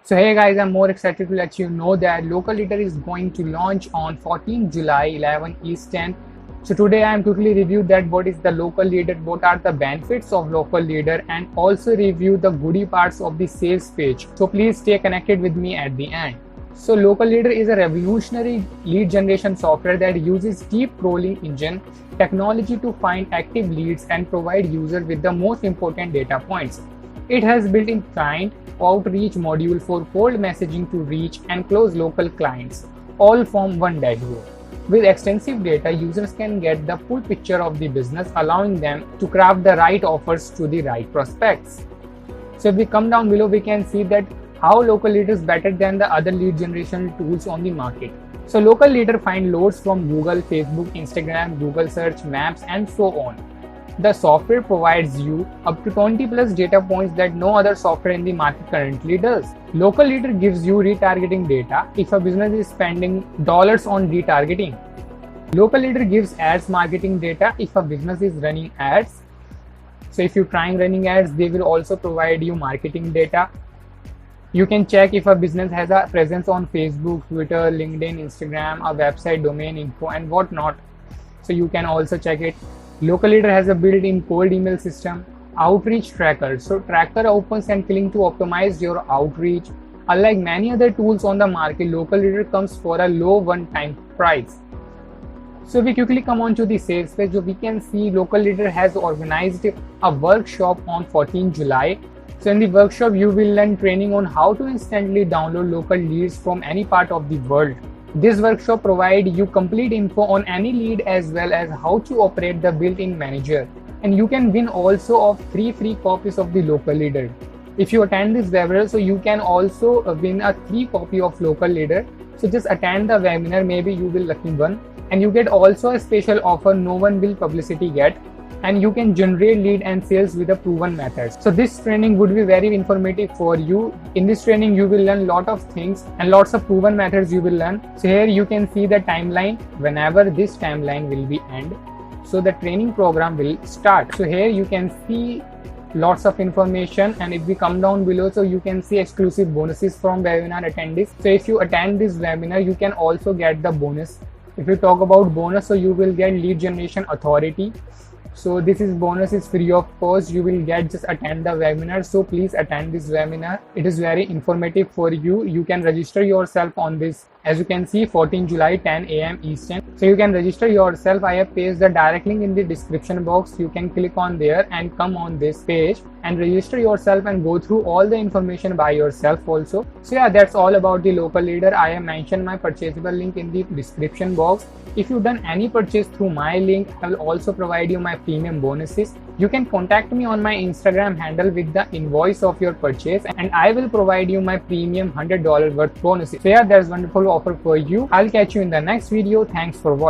So hey guys, I'm more excited to let you know that Local Leader is going to launch on 14th July 11 Eastern. So today I am quickly review that what is the Local Leader, what are the benefits of Local Leader, and also review the goodie parts of the sales page. So please stay connected with me at the end. So Local Leader is a revolutionary lead generation software that uses deep crawling engine technology to find active leads and provide users with the most important data points. It has built-in client outreach module for cold messaging to reach and close local clients, all from one dashboard. With extensive data, users can get the full picture of the business, allowing them to craft the right offers to the right prospects. So if we come down below, we can see that how Local Leader is better than the other lead generation tools on the market. So Local Leader find loads from Google, Facebook, Instagram, Google Search, Maps, and so on. The software provides you up to 20 plus data points that no other software in the market currently does. Local Leader gives you retargeting data if a business is spending dollars on retargeting. Local Leader gives ads marketing data if a business is running ads. So if you're trying running ads, they will also provide you marketing data. You can check if a business has a presence on Facebook, Twitter, LinkedIn, Instagram, a website, domain info, and whatnot. So you can also check it. Local Leader has a built-in cold email system, outreach tracker. So tracker opens and clicks to optimize your outreach. Unlike many other tools on the market, Local Leader comes for a low one-time price. So we quickly come on to the sales page. So we can see Local Leader has organized a workshop on 14 July. So in the workshop, you will learn training on how to instantly download local leads from any part of the world. This workshop provides you complete info on any lead as well as how to operate the built-in manager. And you can win also of 3 free copies of the Local Leader. If you attend this webinar, so you can also win a 3 copy of Local Leader. So just attend the webinar, maybe you will lucky one. And you get also a special offer no one will publicity get. And you can generate lead and sales with a proven methods. So this training would be very informative for you. In this training, you will learn lot of things and lots of proven methods you will learn. So here you can see the timeline whenever this timeline will be end. So the training program will start. So here you can see lots of information, and if we come down below, so you can see exclusive bonuses from webinar attendees. So if you attend this webinar, you can also get the bonus. If you talk about bonus, so you will get lead generation authority. So this bonus is free of cost. You will get just attend the webinar. So please attend this webinar. It is very informative for you. You can register yourself on this. As you can see, 14 July 10 AM Eastern. So you can register yourself. I have pasted the direct link in the description box. You can click on there and come on this page and register yourself and go through all the information by yourself also. So yeah, that's all about the Local Leader. I have mentioned my purchasable link in the description box. If you've done any purchase through my link, I will also provide you my premium bonuses. You can contact me on my Instagram handle with the invoice of your purchase, and I will provide you my premium $100 worth bonuses. So yeah, there's wonderful offer for you. I'll catch you in the next video. Thanks for watching.